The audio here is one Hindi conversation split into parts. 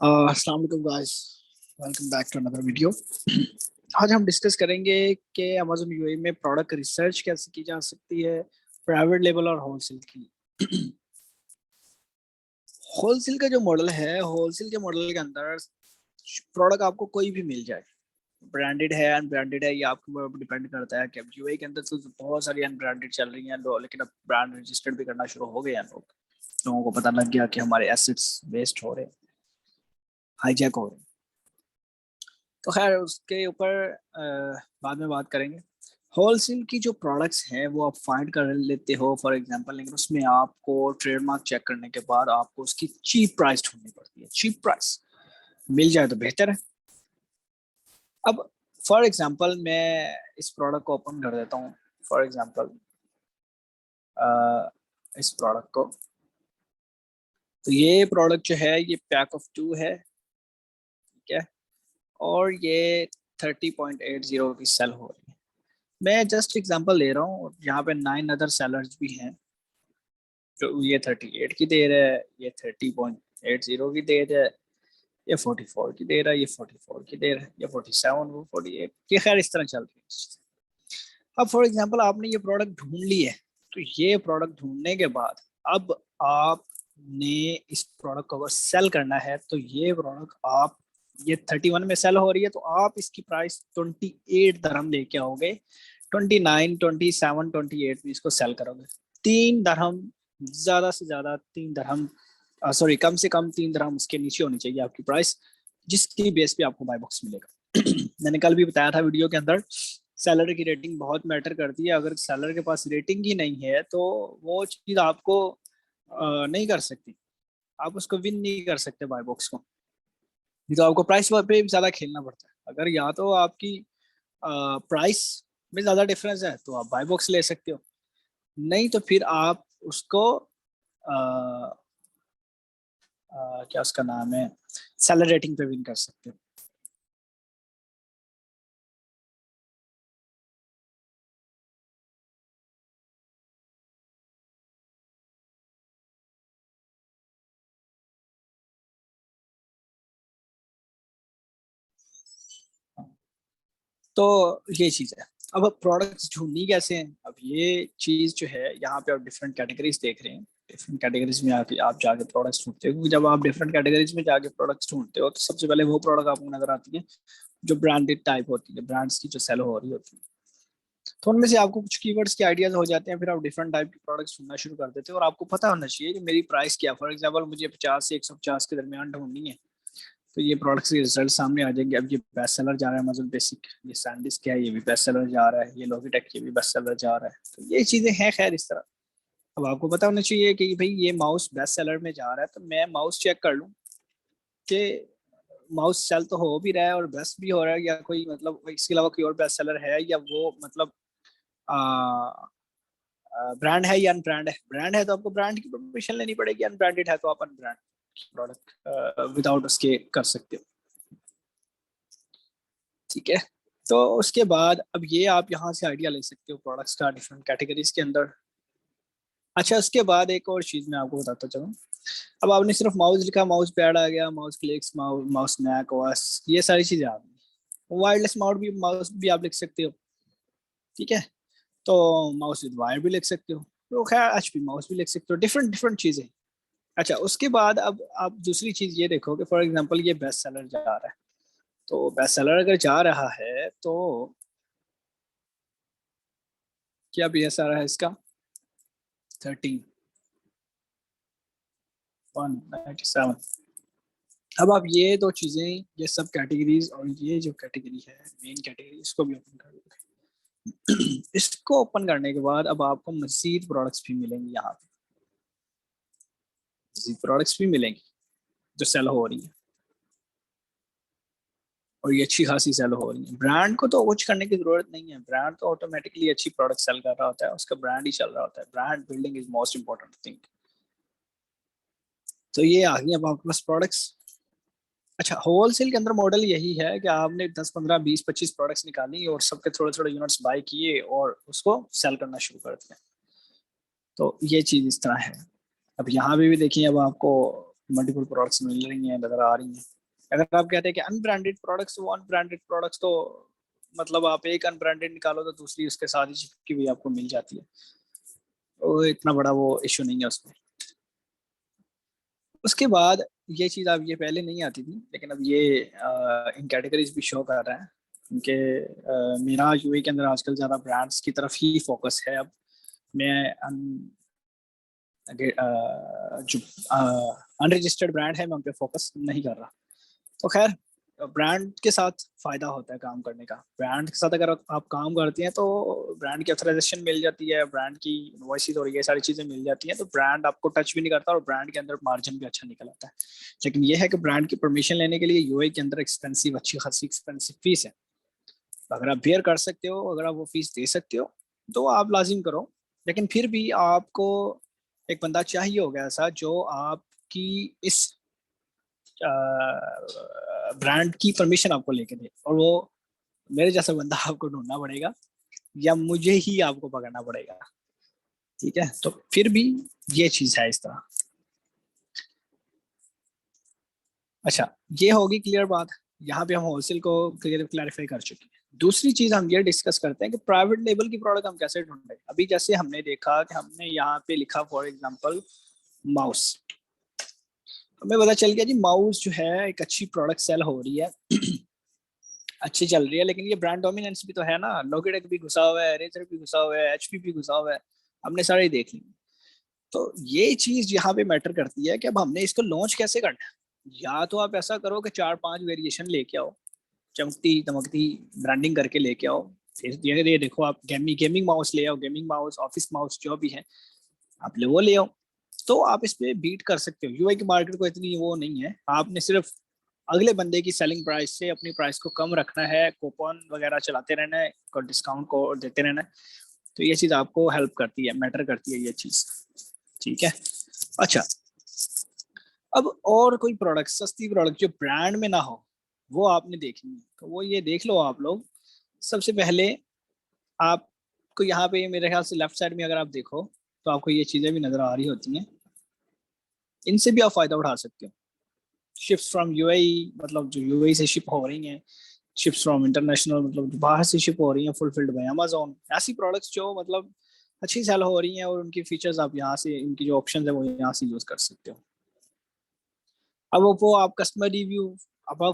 अस्सलाम वालेकुम guys, welcome back to another video. आज हम डिस्कस करेंगे कि अमेज़न यूएई में प्रोडक्ट रिसर्च कैसे की जा सकती है, प्राइवेट लेवल और होलसेल की। होलसेल का जो मॉडल है, होलसेल के मॉडल के अंदर प्रोडक्ट आपको कोई भी मिल जाए, ब्रांडेड है अनब्रांडेड है, ये आपके ऊपर डिपेंड करता है कि अब यूएई के अंदर तो बहुत सारी अनब्रांडेड चल रही हैं लेकिन अब ब्रांड रजिस्टर्ड भी करना शुरू हो गए हैं। लोगों को पता लग गया कि हमारे एसेट्स वेस्ट हो रहे हैं, हाईजैक हो रहे हैं। तो खैर उसके ऊपर बाद में बात करेंगे। होलसेल की जो प्रोडक्ट्स हैं वो आप फाइंड कर लेते हो फॉर एग्जांपल, लेकिन उसमें आपको ट्रेडमार्क चेक करने के बाद आपको उसकी चीप प्राइस ढूंढनी पड़ती है। चीप प्राइस मिल जाए तो बेहतर है। अब फॉर एग्जांपल मैं इस प्रोडक्ट को ओपन कर देता हूँ। फॉर एग्जांपल इस प्रोडक्ट को, तो ये प्रोडक्ट जो है ये पैक ऑफ 2 है, ठीक है, और ये 30.80 की सेल हो रही है। मैं जस्ट एग्जांपल ले रहा हूँ, यहाँ पे 9 अदर सेलर्स भी हैं। तो ये 38 की दे रहा है, ये 30.80 की दे रहा है, ये 44 की दे रहा है, ये 44 की दे रहा है, ये 47, वो 48, ये खैर इस तरह चल रही है। अब फॉर एग्जांपल आपने ये प्रोडक्ट ढूंढ ली है, तो ये प्रोडक्ट ढूंढने के बाद अब आपने इस प्रोडक्ट को अगर सेल करना है तो ये प्रोडक्ट आप, ये 31 में सेल हो रही है तो आप इसकी प्राइस 28 दरहम लेके आओगे। 29, 27, 28 में इसको सेल करोगे। 3 दरहम, ज्यादा से ज्यादा 3 दरहम, सॉरी कम से कम 3 दरहम उसके नीचे होनी चाहिए आपकी प्राइस, जिसकी बेस पे आपको बाय बॉक्स मिलेगा। मैंने कल भी बताया था वीडियो के अंदर, सेलर की रेटिंग बहुत मैटर करती है। अगर सेलर के पास रेटिंग ही नहीं है तो वो चीज़ आपको नहीं कर सकती, आप उसको विन नहीं कर सकते बाय बॉक्स को। नहीं तो आपको प्राइस पे भी ज़्यादा खेलना पड़ता है। अगर या तो आपकी प्राइस में ज़्यादा डिफरेंस है तो आप बाय बॉक्स ले सकते हो, नहीं तो फिर आप उसको क्या उसका नाम है, सेलर रेटिंग पे विन कर सकते हो। तो ये चीज़ है। अब प्रोडक्ट्स ढूंढनी कैसे हैं, अब ये चीज़ जो है, यहाँ पे आप डिफरेंट कैटेगरीज देख रहे हैं। डिफरेंट कैटेगरीज में आके आप जाके प्रोडक्ट्स ढूंढते हो, क्योंकि जब आप डिफरेंट कैटेगरीज में जाके प्रोडक्ट्स ढूंढते हो तो सबसे पहले वो प्रोडक्ट आपको नजर आती है जो ब्रांडेड टाइप होती है, ब्रांड्स की जो सेल हो रही होती है। तो उनमें से आपको कुछ कीवर्ड्स के आइडियाज हो जाते हैं, फिर आप डिफरेंट टाइप के प्रोडक्ट्स ढूंढना शुरू कर देते हो और आपको पता होना चाहिए कि मेरी प्राइस क्या। फॉर एग्जाम्पल मुझे 50 से 150 के दरमियान ढूंढनी है, तो ये प्रोडक्ट्स के रिजल्ट सामने आ जाएंगे। अब ये बेस्ट सेलर जा रहा है अमेज़न बेसिक, ये सैंडिस्क है ये भी बेस्ट सेलर जा रहा है, ये लॉगिटेक ये भी बेस्ट सेलर जा रहा है। तो ये चीजें हैं खैर इस तरह। अब आपको पता होना चाहिए कि भाई ये माउस बेस्ट सेलर में जा रहा है, तो मैं माउस चेक कर लूँ कि माउस सेल तो हो भी रहा है और बेस्ट भी हो रहा है, या कोई मतलब इसके अलावा कोई और बेस्ट सेलर है, या वो मतलब ब्रांड है या अनब्रांड है। ब्रांड है तो आपको ब्रांड की परमिशन लेनी पड़ेगी, अनब्रांडेड है तो आप अनब्रांड प्रोडक्ट विदाउट उसके कर सकते हो, ठीक है। तो उसके बाद अब ये आप यहाँ से आइडिया ले सकते हो प्रोडक्ट्स का डिफरेंट कैटेगरीज के अंदर। अच्छा, उसके बाद एक और चीज मैं आपको बताता चलूँ। अब आपने सिर्फ माउस लिखा, माउस पैड आ गया, mouse clicks, mouse mouse Mac OS, ये सारी चीजें आ गई। वायरलेस माउस भी आप लिख सकते हो, ठीक है। तो माउस विद वायर भी लिख सकते हो, तो खैर एचपी माउस भी लिख सकते हो, डिफरेंट डिफरेंट चीजें। अच्छा, उसके बाद अब आप दूसरी चीज ये देखो कि फॉर एग्जांपल ये बेस्ट सेलर जा रहा है, तो बेस्ट सेलर अगर जा रहा है तो क्या बीएस आ रहा है इसका, 13,197। अब आप ये दो चीजें, ये सब कैटेगरीज और ये जो कैटेगरी है मेन कैटेगरी, इसको भी ओपन कर लो। इसको ओपन करने के बाद अब आपको मजीद प्रोडक्ट्स भी मिलेंगे, यहाँ पे मजीद प्रोडक्ट्स भी मिलेंगी जो सेल हो रही है, और ये अच्छी खासी सेल हो रही है। ब्रांड को तो कुछ करने की जरूरत नहीं है, ब्रांड तो ऑटोमेटिकली अच्छी प्रोडक्ट सेल कर रहा होता है, उसका ब्रांड ही चल रहा होता है। Brand building is most important thing. तो ये आ गई अब आपके पास प्रोडक्ट्स। अच्छा, होलसेल के अंदर मॉडल यही है कि आपने 10, 15, 20, 25 प्रोडक्ट्स निकाली और सबके थोड़े थोड़े यूनिट्स बाय किए और उसको सेल करना शुरू कर दिया। तो ये चीज इस तरह है। अब यहाँ पे भी देखिए, अब आपको मल्टीपल प्रोडक्ट्स मिल रही हैं, नजर आ रही हैं। अगर आप कहते हैं कि अनब्रांडेड प्रोडक्ट्स, वो अनब्रांडेड प्रोडक्ट्स तो मतलब आप एक अनब्रांडेड निकालो तो दूसरी उसके साथ ही चिपकी हुई आपको मिल जाती है, तो इतना बड़ा वो इशू नहीं है उसमें। उसके बाद ये चीज़ अब ये पहले नहीं आती थी, लेकिन अब ये इन कैटेगरीज भी शो कर रहा है, क्योंकि मेरा यूए के अंदर आजकल ज़्यादा ब्रांड्स की तरफ ही फोकस है। अब मैं जो अनरजिस्टर्ड ब्रांड है मैं उन पे फोकस नहीं कर रहा। तो खैर, ब्रांड के साथ फायदा होता है काम करने का। ब्रांड के साथ अगर आप काम करते हैं तो ब्रांड की ऑथराइजेशन मिल जाती है, ब्रांड की इनवॉइसेस और ये सारी चीजें मिल जाती हैं, तो ब्रांड आपको टच भी नहीं करता और ब्रांड के अंदर मार्जिन भी अच्छा निकल आता है। लेकिन ये है कि ब्रांड की परमिशन लेने के लिए यूए के अंदर एक्सपेंसिव, अच्छी खासी एक्सपेंसिव फीस है। तो अगर आप बेयर कर सकते हो, अगर आप वो फीस दे सकते हो तो आप लाजिम करो। लेकिन फिर भी आपको एक बंदा चाहिए होगा ऐसा जो आपकी इस ब्रांड की परमिशन आपको लेके दे, और वो मेरे जैसा बंदा आपको ढूंढना पड़ेगा या मुझे ही आपको पकड़ना पड़ेगा। ठीक है, तो फिर भी ये चीज है इस तरह। अच्छा, ये होगी क्लियर बात। यहाँ पे हम होलसेल को क्लैरिफाई कर चुके हैं। दूसरी चीज हम ये डिस्कस करते हैं कि प्राइवेट लेबल की प्रोडक्ट हम कैसे ढूंढें। अभी जैसे हमने देखा कि हमने यहाँ पे लिखा फॉर एग्जांपल माउस, हमें पता चल गया जी माउस जो है एक अच्छी प्रोडक्ट सेल हो रही है, अच्छी चल रही है, लेकिन ये ब्रांड डोमिनेंस भी तो है ना। लॉगिटेक भी घुसा हुआ है, रेजर भी घुसा हुआ है, एचपी भी घुसा हुआ है, हमने सारे देख लिए। तो ये चीज यहाँ पे मैटर करती है कि अब हमने इसको लॉन्च कैसे करना है। या तो आप ऐसा करो कि 4-5 वेरिएशन लेके आओ, चमकती दमकती ब्रांडिंग करके लेके आओ। फिर ये देखो, आप गेमिंग माउस ले आओ, गेमिंग माउस, ऑफिस माउस जो भी है आप ले वो ले आओ, तो आप इस पे बीट कर सकते हो। यूआई की मार्केट को इतनी वो नहीं है, आपने सिर्फ अगले बंदे की सेलिंग प्राइस से अपनी प्राइस को कम रखना है, कूपन वगैरह चलाते रहना है, को डिस्काउंट को देते रहना है। तो ये चीज आपको हेल्प करती है, मैटर करती है ये चीज। ठीक है। अच्छा, अब और कोई प्रोडक्ट, सस्ती प्रोडक्ट जो ब्रांड में ना हो, वो आपने देखनी है, तो वो ये देख लो आप लोग। सबसे पहले आपको यहाँ पे मेरे ख्याल से लेफ्ट साइड में अगर आप देखो तो आपको ये चीजें भी नजर आ रही होती हैं, इनसे भी आप फायदा उठा सकते हो। शिप्स फ्रॉम यूएई, मतलब जो यूएई से शिप हो रही हैं, शिप्स फ्रॉम इंटरनेशनल, मतलब जो बाहर से शिप हो रही हैं फुलफिल्ड बाय अमेजोन। ऐसी प्रोडक्ट्स जो मतलब अच्छी सेल हो रही हैं और उनकी फीचर्स आप यहाँ से, इनकी जो ऑप्शन है वो यहाँ से यूज कर सकते हो। अब वो आप कस्टमर रिव्यू अबव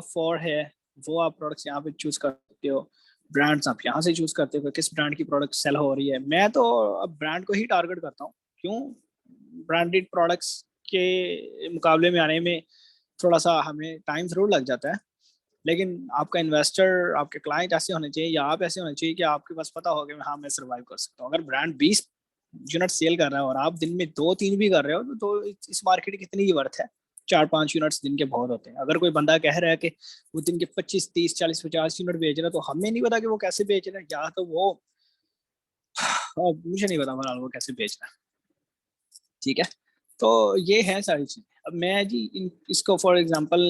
4 है, वो आप प्रोडक्ट्स यहाँ पे चूज कर सकते हो। ब्रांड्स आप यहाँ से चूज करते हो किस ब्रांड की प्रोडक्ट सेल हो रही है। मैं तो अब ब्रांड को ही टारगेट करता हूँ। क्यों? ब्रांडेड प्रोडक्ट्स के मुकाबले में आने में थोड़ा सा हमें टाइम जरूर लग जाता है, लेकिन आपका इन्वेस्टर, आपके क्लाइंट ऐसे होने चाहिए या आप ऐसे होने चाहिए कि आपके पास पता हो कि हाँ मैं सर्वाइव कर सकता हूँ। अगर ब्रांड 20 यूनिट सेल कर रहा है और आप दिन में 2-3 भी कर रहे हो तो इस मार्केट की कितनी ही वर्थ है। 4-5 यूनिट्स दिन के बहुत होते हैं। अगर कोई बंदा कह रहा है कि वो दिन के 25-30-40-50 यूनिट बेच रहा है, तो हमें नहीं पता कि वो कैसे बेच रहा है, या तो वो मुझे नहीं पता फिलहाल वो कैसे बेच रहा है। ठीक है, तो ये है सारी चीजें। अब मैं जी इसको फॉर एग्जांपल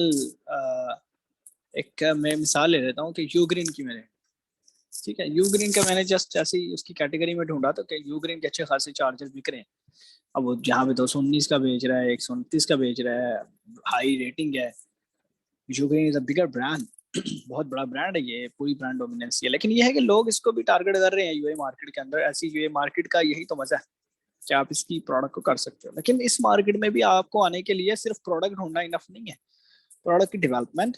एक मैं मिसाल ले लेता हूँ कि यू ग्रीन की मैंने, ठीक है, यू ग्रीन का मैंने जस्ट ऐसे ही उसकी कैटेगरी में ढूंढा तो कि यू ग्रीन के अच्छे खासे चार्जर बिक रहे हैं। अब वो जहाँ पे 219 का बेच रहा है, 129 का बेच रहा है, हाई रेटिंग है। You green is a bigger brand, बहुत बड़ा ब्रांड है, ये पूरी ब्रांड डोमिनेंस है। लेकिन ये है कि लोग इसको भी टारगेट कर रहे हैं यूए मार्केट के अंदर। ऐसी यूए मार्केट का यही तो मजा है कि आप इसकी प्रोडक्ट को कर सकते हो। लेकिन इस मार्केट में भी आपको आने के लिए सिर्फ प्रोडक्ट ढूंढना इनफ नहीं है। प्रोडक्ट की डेवलपमेंट,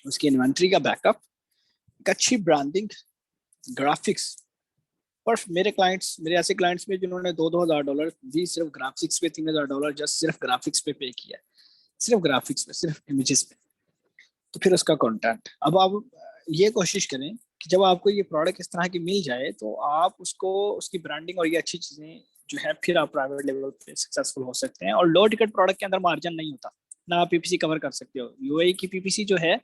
उसकी इन्वेंट्री का बैकअप, एक अच्छी ब्रांडिंग, ग्राफिक्स। और मेरे ऐसे क्लाइंट्स में जिन्होंने $2,000 भी सिर्फ ग्राफिक्स पे, $3,000 जस्ट सिर्फ ग्राफिक्स पे किया है, सिर्फ ग्राफिक्स पे, सिर्फ इमेजेस पे। तो फिर उसका कंटेंट। अब आप ये कोशिश करें कि जब आपको ये प्रोडक्ट इस तरह की मिल जाए तो आप उसको, उसकी ब्रांडिंग और ये अच्छी चीजें जो है, फिर आप प्राइवेट लेवल पे सक्सेसफुल हो सकते हैं। और लो टिकट प्रोडक्ट के अंदर मार्जिन नहीं होता, ना आप पीपीसी कवर कर सकते हो। यूएई की पीपीसी जो है,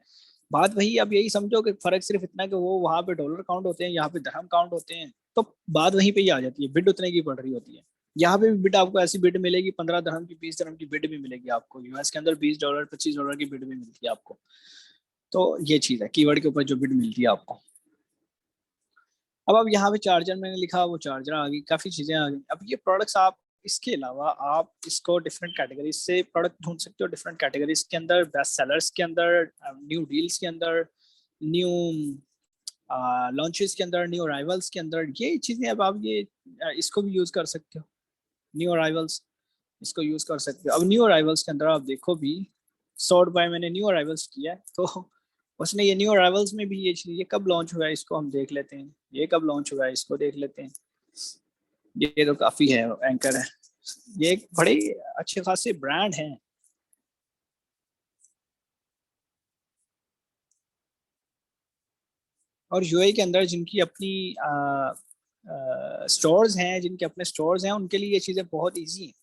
बात वही, अब यही समझो कि फर्क सिर्फ इतना कि वो वहां पे डॉलर काउंट होते हैं, यहाँ पे दरहम काउंट होते हैं। तो बात वहीं पे ही आ जाती है, बिड उतने की पड़ रही होती है। यहाँ पे भी बिड आपको ऐसी बिड मिलेगी, 15 दरहम की, 20 दरहम की बिड भी मिलेगी आपको। यूएस के अंदर $20 $25 की बिड भी मिलती है आपको। तो ये चीज है, कीवर्ड के ऊपर जो बिड मिलती है आपको। अब यहाँ पे चार्जर मैंने लिखा, वो चार्जर आ गई, काफी चीजें आ गई। अब ये प्रोडक्ट्स आप इसके अलावा आप इसको डिफरेंट कैटेगरीज से प्रोडक्ट ढूंढ सकते हो, डिफरेंट कैटेगरीज के अंदर, बेस्ट सेलर्स के अंदर, न्यू डील्स के अंदर, न्यू लॉन्चेस के अंदर, न्यू अराइवल्स के अंदर। ये चीज़ें अब आप ये इसको भी यूज़ कर सकते हो। न्यू अराइवल्स इसको यूज़ कर सकते हो। अब न्यू अराइवल्स के अंदर आप देखो भी, सॉर्ट बाय मैंने न्यू अराइवल्स किया है, तो उसने ये न्यू अराइवल्स में भी ये कब लॉन्च हुआ है इसको हम देख लेते हैं, ये कब लॉन्च हुआ है इसको देख लेते हैं। ये तो काफ़ी है, एंकर है, ये एक बड़े अच्छे खासे ब्रांड हैं। और यूएई के अंदर जिनकी अपनी स्टोर्स हैं, जिनके अपने स्टोर्स हैं, उनके लिए ये चीज़ें बहुत इजी हैं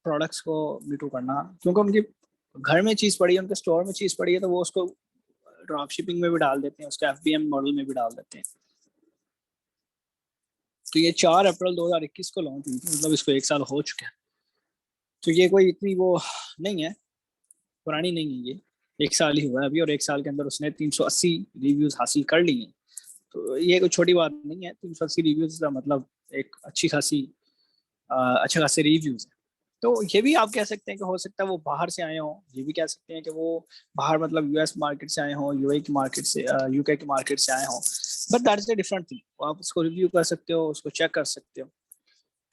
प्रोडक्ट्स को मीटू करना, क्योंकि उनके घर में चीज़ पड़ी है, उनके स्टोर में चीज़ पड़ी है, तो वो उसको ड्रॉप शिपिंग में भी डाल देते हैं, उसका एफबीएम मॉडल में भी डाल देते हैं। तो ये 4 अप्रैल 2021 को लॉन्च हुई थी, मतलब इसको 1 साल हो चुका है। तो ये कोई इतनी वो नहीं है, पुरानी नहीं है ये, 1 साल ही हुआ है अभी, और 1 साल के अंदर उसने 380 रिव्यूज हासिल कर लिए हैं। तो ये कोई छोटी बात नहीं है, 380 रिव्यूज का मतलब एक अच्छी खासी अच्छे खासे रिव्यूज है। तो ये भी आप कह सकते हैं कि हो सकता है वो बाहर से आए हों, ये भी कह सकते हैं कि वो बाहर मतलब यूएस मार्केट से आए हों, यूए की मार्केट से, यूके की मार्केट से आए हों, but that is a different thing. आप उसको रिव्यू कर सकते हो, उसको चेक कर सकते हो।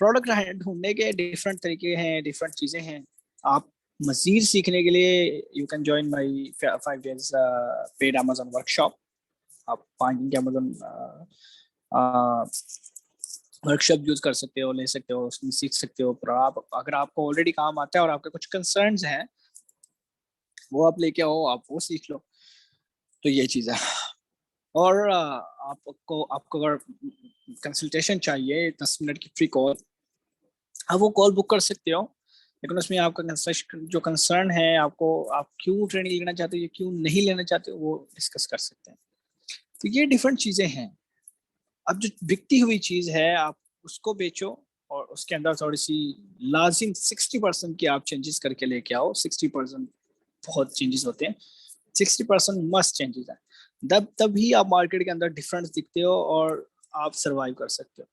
प्रोडक्ट ढूंढने के डिफरेंट तरीके हैं, डिफरेंट चीज़ें हैं। आप मजीद सीखने के लिए you can join my 5 days paid Amazon workshop. आप 5 दिन के अमेजोन वर्कशॉप यूज कर सकते हो, ले सकते हो, उसमें सीख सकते हो। पर आप अगर आपको ऑलरेडी काम आता है और आपके कुछ कंसर्न्स हैं, वो आप लेके आओ, आप वो सीख लो। तो ये चीज़ है। और आपको आपको अगर कंसल्टेशन चाहिए, 10 मिनट की फ्री कॉल, आप वो कॉल बुक कर सकते हो। लेकिन उसमें आपका जो कंसर्न है, आपको आप क्यों ट्रेनिंग लेना चाहते हो या क्यों नहीं लेना चाहते हो, वो डिस्कस कर सकते हैं। तो ये डिफरेंट चीज़ें हैं। अब जो बिकती हुई चीज़ है, आप उसको बेचो, और उसके अंदर थोड़ी सी लाजिम 60% की आप चेंजेस करके लेके आओ। 60% बहुत चेंजेस होते हैं, 60% मस्ट चेंजेस हैं। तभी आप मार्केट के अंदर डिफरेंस दिखते हो और आप सरवाइव कर सकते हो।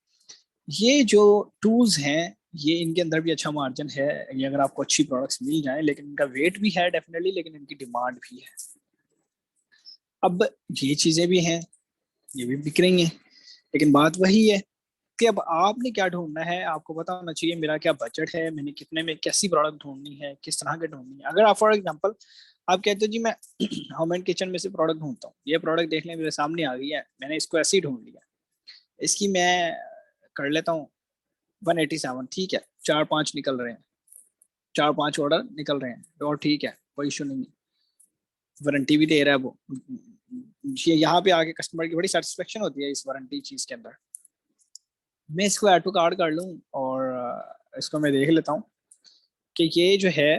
ये जो टूल्स हैं, ये इनके अंदर भी अच्छा मार्जिन है, ये अगर आपको अच्छी प्रोडक्ट्स मिल जाए, लेकिन इनका वेट भी है डेफिनेटली, लेकिन इनकी डिमांड भी है। अब ये चीज़ें भी हैं, ये भी बिक रही हैं, लेकिन बात वही है कि अब आपने क्या ढूंढना है, आपको पता होना चाहिए मेरा क्या बजट है, मैंने कितने में कैसी प्रोडक्ट ढूंढनी है, किस तरह के ढूंढनी है। अगर आप फॉर एग्जांपल आप कहते हो जी मैं होम एंड किचन में से प्रोडक्ट ढूंढता हूँ, ये प्रोडक्ट देख लें मेरे सामने आ गई है, मैंने इसको ऐसे ही ढूंढ लिया, इसकी मैं कर लेता हूँ 187, ठीक है, 4-5 निकल रहे हैं, 4-5 ऑर्डर निकल रहे हैं, और ठीक है, कोई इशू नहीं है, वारंटी भी दे रहा है वो। ये यहाँ पे आके कस्टमर की बड़ी सेटिस्फेक्शन होती है इस वारंटी चीज़ के अंदर। मैं इसको ऐड टू कार्ड कर लूँ और इसको मैं देख लेता हूँ कि ये जो है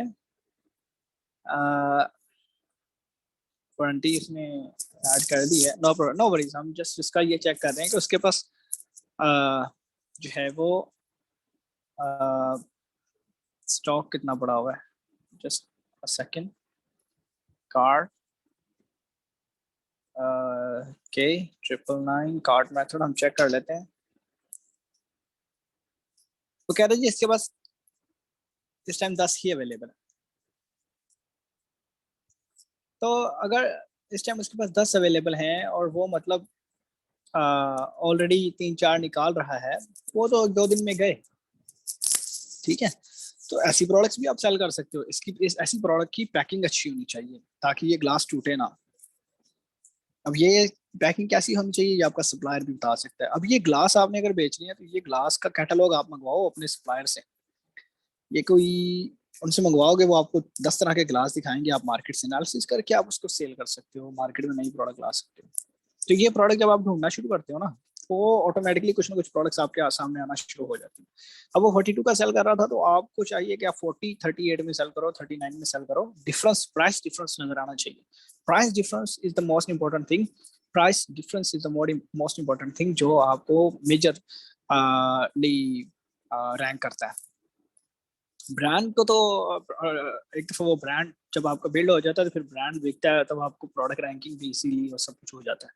वारंटी इसने ऐड कर दी है। नो वरीज, हम जस्ट इसका ये चेक कर रहे हैं कि उसके पास अ, जो है वो स्टॉक कितना पड़ा हुआ है। जस्ट अ सेकेंड, कार्ड के 999 कार्ड मेथड हम चेक कर लेते हैं। तो कह रहे जी इसके पास इस टाइम 10 ही अवेलेबल है। तो अगर इस टाइम उसके पास 10 अवेलेबल हैं और वो मतलब ऑलरेडी 3-4 निकाल रहा है, वो तो 2 दिन में गए, ठीक है। तो ऐसी प्रोडक्ट्स भी आप सेल कर सकते हो। ऐसी प्रोडक्ट की पैकिंग अच्छी होनी चाहिए ताकि ये ग्लास टूटे ना। अब ये पैकिंग कैसी होनी चाहिए, ये आपका सप्लायर भी बता सकता है। अब ये ग्लास आपने अगर बेचनी है, तो ये ग्लास का कैटलॉग आप मंगवाओ अपने सप्लायर से। ये कोई उनसे मंगवाओगे, वो आपको 10 तरह के ग्लास दिखाएंगे, आप मार्केट से एनालिसिस करके आप उसको सेल कर सकते हो, मार्केट में नई प्रोडक्ट ला सकते हो। तो ये प्रोडक्ट जब आप ढूंढना शुरू करते हो ना, तो ऑटोमेटिकली कुछ ना कुछ प्रोडक्ट्स आपके सामने आना शुरू हो जाती है। अब वो 42 का सेल कर रहा था, तो आपको चाहिए कि आप 40-38 में सेल करो, 39 में सेल करो। डिफरेंस, प्राइस डिफरेंस नजर आना चाहिए। Price difference is the most important thing. Price difference is the most important thing जो आपको मेजर रैंक करता है। ब्रांड को तो एक दफा वो ब्रांड जब आपका बिल्ड हो जाता है, तो फिर ब्रांड बिकता है, तब आपको प्रोडक्ट रैंकिंग भी इसीलिए और सब कुछ हो जाता है।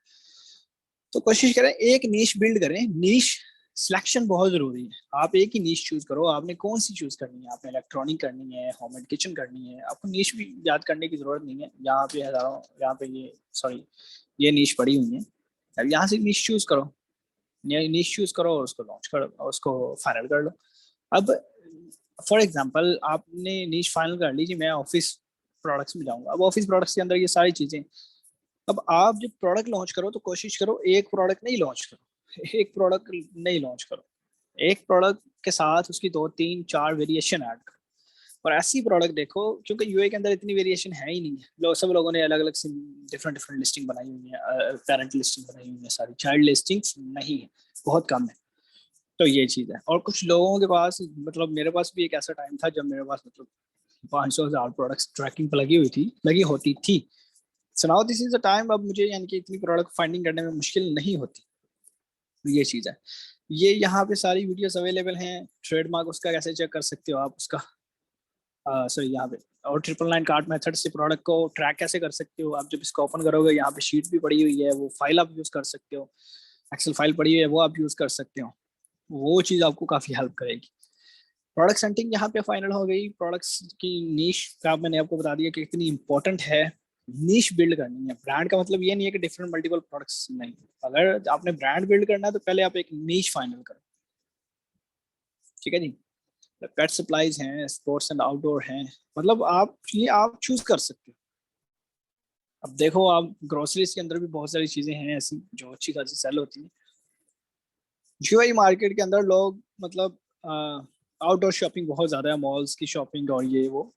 तो कोशिश करें एक नीश बिल्ड करें। नीश सिलेक्शन बहुत जरूरी है। आप एक ही नीश चूज करो, आपने कौन सी चूज करनी है, आपने इलेक्ट्रॉनिक करनी है, होम एंड किचन करनी है, आपको नीश भी याद करने की जरूरत नहीं है। यहाँ पे हजारों, यहाँ पे ये सॉरी ये नीश पड़ी हुई है, अब यहाँ से नीश चूज करो, ये नीश चूज करो और उसको लॉन्च करो और उसको फाइनल कर लो। अब फॉर एग्जांपल आपने नीश फाइनल कर ली कि मैं ऑफिस प्रोडक्ट्स में जाऊंगा। अब ऑफिस प्रोडक्ट्स के अंदर ये सारी चीजें, अब आप जब प्रोडक्ट लॉन्च करो तो कोशिश करो एक प्रोडक्ट नहीं लॉन्च करो, एक प्रोडक्ट नहीं लॉन्च करो, एक प्रोडक्ट के साथ उसकी 2 3 4 वेरिएशन ऐड करो। और ऐसी प्रोडक्ट देखो, क्योंकि यूए के अंदर इतनी वेरिएशन है ही नहीं है, सब लोगों ने अलग अलग डिफरेंट डिफरेंट लिस्टिंग बनाई हुई है, पेरेंट लिस्टिंग बनाई हुई है, सारी चाइल्ड लिस्टिंग नहीं है, बहुत कम है। तो ये चीज़ है। और कुछ लोगों के पास, मतलब मेरे पास भी एक ऐसा टाइम था जब मेरे पास मतलब 500,000 प्रोडक्ट्स ट्रैकिंग पर लगी होती थी। So now this is the time, अब मुझे यानी कि इतनी प्रोडक्ट फाइंडिंग करने में मुश्किल नहीं होती। तो ये चीज़ है। ये यहाँ पे सारी वीडियोस अवेलेबल हैं। ट्रेडमार्क उसका कैसे चेक कर सकते हो आप उसका, सॉरी यहाँ पे, और 999 कार्ट मेथड से प्रोडक्ट को ट्रैक कैसे कर सकते हो। आप जब इसको ओपन करोगे, यहाँ पे शीट भी पड़ी हुई है, वो फाइल आप यूज़ कर सकते हो, एक्सेल फाइल पड़ी हुई है वो आप यूज़ कर सकते हो। वो चीज़ आपको काफ़ी हेल्प करेगी। प्रोडक्ट सेंटिंग यहाँ पे फाइनल हो गई। प्रोडक्ट्स की नीश का मैंने आपको बता दिया कि कितनी इंपॉर्टेंट है। नीश बिल्ड करनी है। ब्रांड का मतलब ये नहीं है कि डिफरेंट मल्टीपल प्रोडक्ट्स, नहीं। अगर आपने ब्रांड बिल्ड करना है तो पहले आप एक नीश फाइनल करो, ठीक है जी। पेट सप्लाईज हैं, स्पोर्ट्स एंड आउटडोर हैं, मतलब आप चूज कर सकते हो। अब देखो, आप ग्रोसरीज के अंदर भी बहुत सारी चीजें हैं ऐसी जो अच्छी खासी सेल होती हैं। जीआई मार्केट के अंदर लोग मतलब आउटडोर शॉपिंग बहुत ज्यादा है, मॉल्स की शॉपिंग और ये वो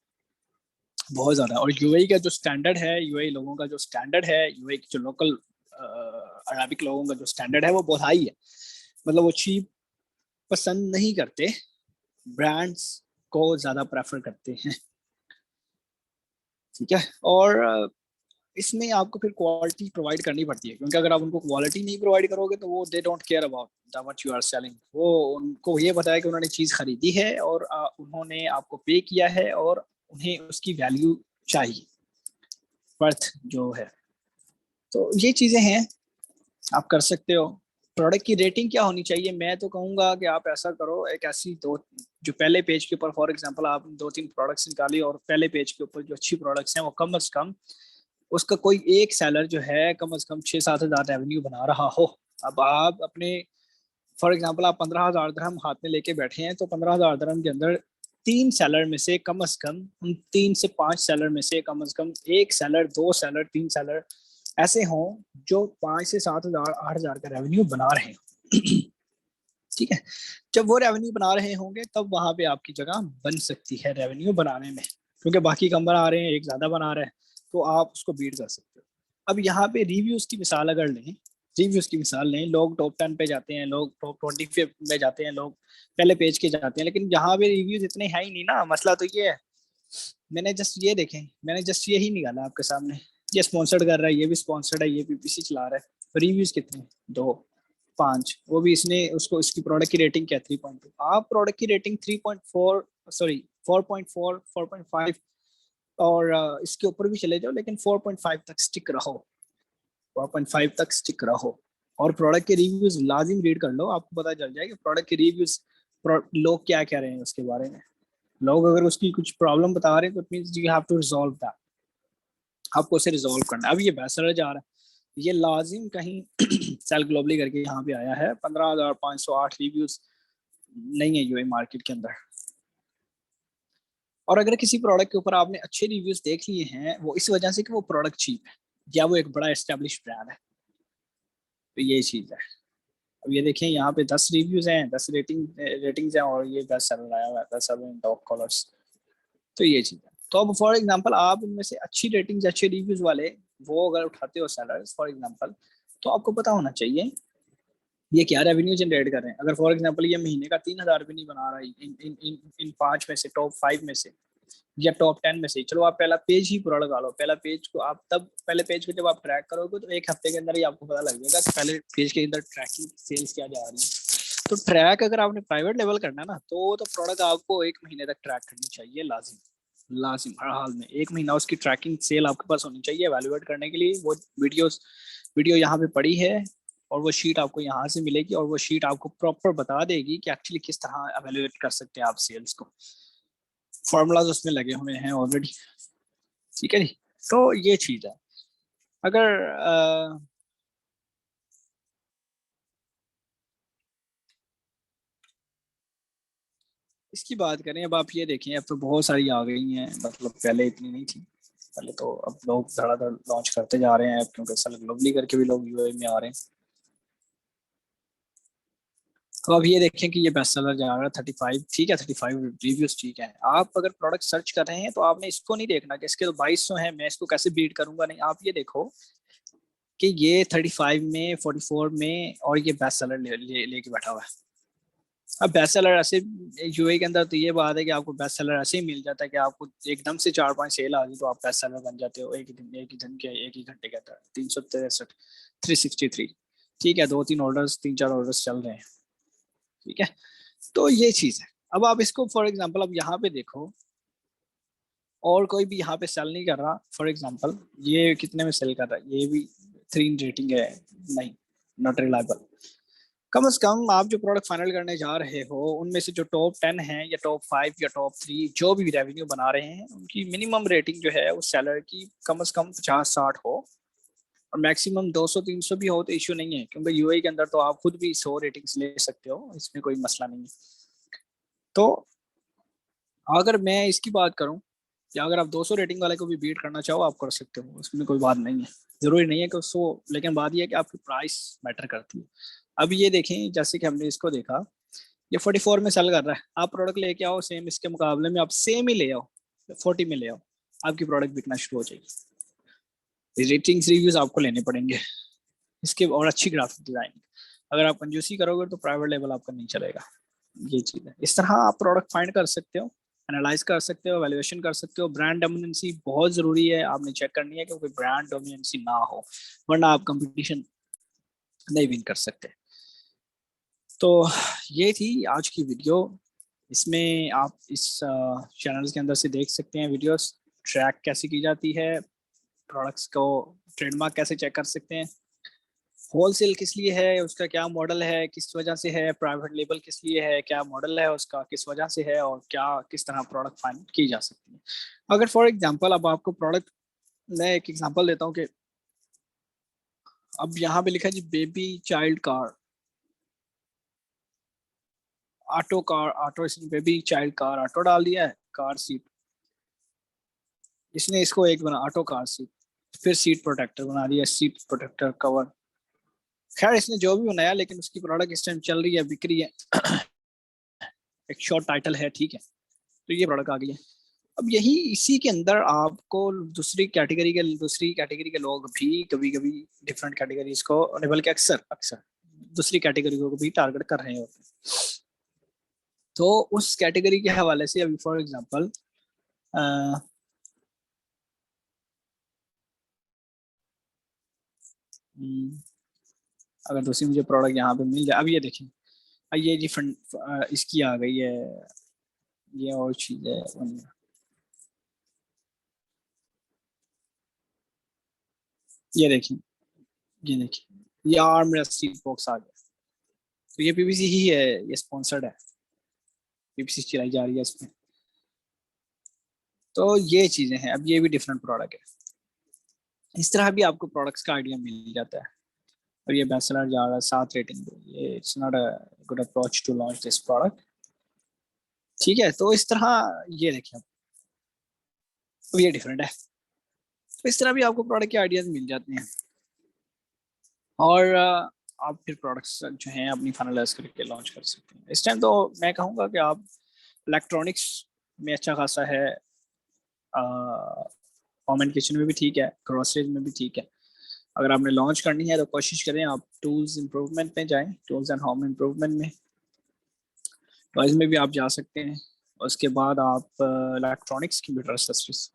बहुत ज्यादा है। और यूएई का जो स्टैंडर्ड है, यूएई लोगों का जो स्टैंडर्ड है, यूएई के जो लोकल अरबिक लोगों का जो स्टैंडर्ड है वो बहुत हाई है। मतलब वो चीप पसंद नहीं करते, ब्रांड्स को ज्यादा प्रेफर करते हैं, ठीक है। और इसमें आपको फिर क्वालिटी प्रोवाइड करनी पड़ती है, क्योंकि अगर आप उनको क्वालिटी नहीं प्रोवाइड करोगे तो वो they don't care about the what you are selling. वो उनको ये बताया कि उन्होंने चीज़ खरीदी है और उन्होंने आपको पे किया है और उन्हें उसकी वैल्यू चाहिए, वर्थ जो है। तो ये चीज़ें हैं, आप कर सकते हो। प्रोडक्ट की रेटिंग क्या होनी चाहिए, मैं तो कहूँगा कि आप ऐसा करो, एक ऐसी दो, जो पहले पेज के ऊपर फॉर एग्जांपल आप 2 3 प्रोडक्ट्स निकाली और पहले पेज के ऊपर जो अच्छी प्रोडक्ट्स हैं वो कम से कम उसका कोई एक सेलर जो है कम से कम 6 7 हज़ार रेवेन्यू बना रहा हो। अब आप अपने फॉर एग्जांपल आप 15,000 दरहम हाथ में लेके बैठे हैं, तो 15,000 दरहम के अंदर 3 सेलर में से कम उन 3 से 5 सेलर में से कम एक सेलर, 2 सेलर, 3 सेलर ऐसे हों जो 5 से 7 हज़ार 8 हज़ार का रेवेन्यू बना रहे हैं। ठीक है। जब वो रेवेन्यू बना रहे होंगे तब वहां पे आपकी जगह बन सकती है रेवेन्यू बनाने में, क्योंकि बाकी कम बना रहे हैं, एक ज्यादा बना रहा है, तो आप उसको बीट कर सकते हो। अब यहाँ पे रिव्यूज की मिसाल अगर लें, रिव्यूज की मिसाल लें, लोग टॉप 10 पे जाते हैं, लोग टॉप 20 पे जाते हैं, लोग पहले पेज के जाते हैं, लेकिन यहाँ पे रिव्यूज इतने है ही नहीं ना। मसला तो ये है, मैंने जस्ट ये ही निकाला आपके सामने, ये स्पॉन्सर्ड कर रहा है, ये भी स्पॉन्सर्ड है, ये पीपीसी चला रहा है, रिव्यूज कितने, 2 5, वो भी इसने उसको, इसकी प्रोडक्ट की रेटिंग क्या, 3.2। आप प्रोडक्ट की रेटिंग 3.4, सॉरी 4.4, 4.5 और इसके ऊपर भी चले जाओ, लेकिन 4.5 तक स्टिक रहो, 4.5 तक स्टिक रहो। और प्रोडक्ट के रिव्यूज लाजिम रीड कर लो, आपको पता चल जाएगा प्रोडक्ट के रिव्यूज लोग क्या कह रहे हैं उसके बारे में। लोग अगर उसकी कुछ प्रॉब्लम बता रहे हैं तो it means you have to resolve that, आपको उसे रिजॉल्व करना है। अब ये बेहतर जा रहा है, ये लाजिम कहीं सेल ग्लोबली करके यहाँ पे आया है, 15,508 रिव्यूज नहीं है यूए मार्केट के अंदर। और अगर किसी प्रोडक्ट के ऊपर आपने अच्छे रिव्यूज देख लिए हैं, वो इस वजह से कि वो प्रोडक्ट चीप है या वो एक बड़ा एस्टेब्लिश ब्रांड है, तो ये चीज है। अब ये देखें, यहाँ पे 10 रिव्यूज हैं, 10 रेटिंग्स हैं, और ये बेस्ट सेलर आया हुआ है, बेस्ट सेलर इन टॉप कॉलर्स। तो ये चीज है। तो अब फॉर एग्जांपल आप इनमें से अच्छी रेटिंग्स, अच्छे रिव्यूज वाले वो अगर उठाते हो सेलर्स फॉर एग्जांपल, तो आपको पता होना चाहिए ये क्या रेवेन्यू जनरेट कर रहे हैं। अगर फॉर एग्जांपल ये महीने का 3,000 भी नहीं बना रहा है इन 5 में से, टॉप 5 में से या टॉप 10 में से, चलो आप पहला पेज ही पूरा लगा लो। पहला पेज को आप तब, पहले पेज को जब आप ट्रैक करोगे तो एक हफ्ते के अंदर ही आपको पता लग जाएगा कि पहले पेज के अंदर ट्रैकिंग सेल्स क्या जा रही है। तो ट्रैक अगर आपने प्राइवेट लेवल करना है ना, तो प्रोडक्ट आपको 1 महीने तक ट्रैक करनी चाहिए, लाजिम लाजिम, हर हाल में 1 महीना उसकी ट्रैकिंग सेल आपके पास होनी चाहिए। एवेल्युएट करने के लिए वो वीडियो यहाँ पे पड़ी है, और वो शीट आपको यहाँ से मिलेगी और वो शीट आपको प्रॉपर बता देगी कि एक्चुअली किस तरह एवेल्युएट कर सकते हैं आप सेल्स को। फॉर्मूलाज उसमें लगे हुए हैं ऑलरेडी, ठीक है जी। तो ये चीज है। अगर इसकी बात करें, अब आप ये देखें, अब तो बहुत सारी आ गई हैं, मतलब पहले इतनी नहीं थी। पहले तो अब लोग धड़ाधड़ लॉन्च करते जा रहे हैं, क्योंकि सल ग्लोबली करके भी लोग यूएई में आ रहे हैं। तो अब ये देखें कि ये बेस्ट सेलर जा रहा है 35, ठीक है, 35 रिव्यूज, ठीक है। आप अगर प्रोडक्ट सर्च कर रहे हैं तो आपने इसको नहीं देखना कि इसके तो 2200 है, मैं इसको कैसे बीट करूंगा, नहीं। आप ये देखो कि ये 35 में, 44 में, और ये बेस्ट सेलर लेके बैठा हुआ है। अब बेस्ट सेलर ऐसे यूएई के अंदर तो ये बात है कि आपको बेस्ट सेलर ऐसे ही मिल जाता है कि आपको एकदम से 4-5 सेल आ गई तो आप बेस्ट सेलर बन जाते हो एक ही दिन के, एक ही घंटे के अंदर। 363, 363, ठीक है, 2-3 ऑर्डर्स, 3-4 ऑर्डर्स चल रहे हैं, ठीक है। तो ये चीज है। अब आप इसको फॉर एग्जांपल अब यहाँ पे देखो, और कोई भी यहाँ पे सेल नहीं कर रहा। फॉर एग्जांपल ये कितने में सेल कर रहा है, ये भी 3 रेटिंग है, नहीं, नॉट रिलायबल। कम से कम आप जो प्रोडक्ट फाइनल करने जा रहे हो उनमें से जो टॉप 10 है या टॉप 5 या टॉप 3 जो भी रेवेन्यू बना रहे हैं, उनकी मिनिमम रेटिंग जो है उस सेलर की कम से कम 50-60 हो, और मैक्सिमम 200-300 भी हो तो इश्यू नहीं है, क्योंकि यूएई के अंदर तो आप खुद भी 100 रेटिंग्स ले सकते हो, इसमें कोई मसला नहीं है। तो अगर मैं इसकी बात करूं, या अगर आप 200 रेटिंग वाले को भी बीट करना चाहो आप कर सकते हो, उसमें कोई बात नहीं है। जरूरी नहीं है कि 100, लेकिन बात यह है कि आपकी प्राइस मैटर करती है। अब ये देखें, जैसे कि हमने इसको देखा, ये 44 में सेल कर रहा है। आप प्रोडक्ट लेके आओ सेम, इसके मुकाबले में आप सेम ही ले आओ, 40 में ले आओ, आपकी प्रोडक्ट बिकना शुरू हो जाएगी। रेटिंग्स रिव्यूज आपको लेने पड़ेंगे इसके, और अच्छी ग्राफिक डिजाइन। अगर आप कंजूसी करोगे तो प्राइवेट लेवल आपका नहीं चलेगा। ये चीज है। इस तरह आप प्रोडक्ट फाइंड कर सकते हो, एनालाइज कर सकते हो, वैल्यूएशन कर सकते हो। ब्रांड डोमिनेंसी बहुत जरूरी है, आपने चेक करनी है कि कोई ब्रांड डोमिनेंसी ना हो, वरना आप कंपटीशन नहीं विन कर सकते। तो ये थी आज की वीडियो। इसमें आप इस चैनल के अंदर से देख सकते हैं वीडियोस, ट्रैक कैसे की जाती है, प्रोडक्ट्स को ट्रेडमार्क कैसे चेक कर सकते हैं, होलसेल किस लिए है, उसका क्या मॉडल है, किस वजह से है, प्राइवेट लेबल किस लिए है, क्या मॉडल है उसका, किस वजह से है, और क्या किस तरह प्रोडक्ट फाइंड की जा सकती है। अगर फॉर एग्जांपल अब आपको प्रोडक्ट, मैं एक एग्जांपल देता हूँ कि अब यहाँ पे लिखा है जी baby child car, auto car, auto, इसने बेबी चाइल्ड कार ऑटो डाल दिया है, कार सीट, इसने इसको एक बना ऑटो कार सीट, फिर सीट प्रोटेक्टर बना दिया, सीट प्रोटेक्टर कवर। खैर इसने जो भी बनाया, लेकिन उसकी प्रोडक्ट इस टाइम चल रही है, बिक रही है। एक शॉर्ट टाइटल है, ठीक है। तो ये प्रोडक्ट आ गई है। अब यही इसी के अंदर आपको दूसरी कैटेगरी के लोग भी कभी कभी डिफरेंट कैटेगरीज को, बल्कि अक्सर अक्सर दूसरी कैटेगरी को भी टारगेट कर रहे होते हैं। तो उस कैटेगरी के हवाले से अभी फॉर एग्जांपल अगर दूसरी मुझे प्रोडक्ट यहाँ पे मिल जाए, अब ये देखें, ये डिफरेंट इसकी आ गई है, ये और चीज है। ये देखिए, ये देखिए, ये आर्म रेस्ट बॉक्स आ गया। तो ये पीवीसी ही है, ये स्पॉन्सर्ड है, पीवीसी चलाई जा रही है इसमें। तो ये चीजें हैं। अब ये भी डिफरेंट प्रोडक्ट है। इस तरह भी आपको प्रोडक्ट्स का आइडिया मिल जाता है। और ये बेस्टसेलर जा रहा है 7 रेटिंग पे, ये it's not a good approach to launch this product, ठीक है। तो इस तरह ये देखिए, अब ये डिफरेंट है। तो इस तरह भी आपको प्रोडक्ट के आइडियाज मिल जाते हैं, और आप फिर प्रोडक्ट्स जो हैं अपनी फाइनलाइज करके लॉन्च कर सकते हैं। इस टाइम तो मैं कहूँगा कि आप इलेक्ट्रॉनिक्स में अच्छा खासा है, होम एंड किचन में भी ठीक है, ग्रोसरीज में भी ठीक है। अगर आपने लॉन्च करनी है तो कोशिश करें आप टूल्स इम्प्रूवमेंट में जाएं, टूल्स एंड होम इम्प्रूवमेंट में, टॉयज में भी आप जा सकते हैं। उसके बाद आप इलेक्ट्रॉनिक्स कंप्यूटर एक्सेसरीज,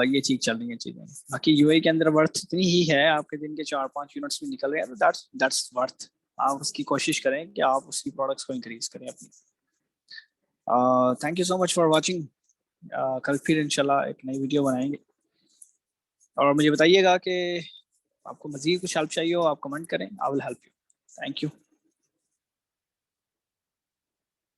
ये चीज चल रही है चीजें। बाकी यूएई के अंदर वर्थ इतनी ही है, आपके दिन के 4-5 यूनिट्स भी निकल रहे हैं, तो दैट्स वर्थ। आप उसकी कोशिश करें कि आप उसकी प्रोडक्ट्स को इंक्रीज करें अपनी। Thank you so much for watching. कल फिर इंशाल्लाह एक नई वीडियो बनाएंगे, और मुझे बताइएगा कि आपको मजीद कुछ हेल्प चाहिए हो आप कमेंट करें, I will help you. Thank you.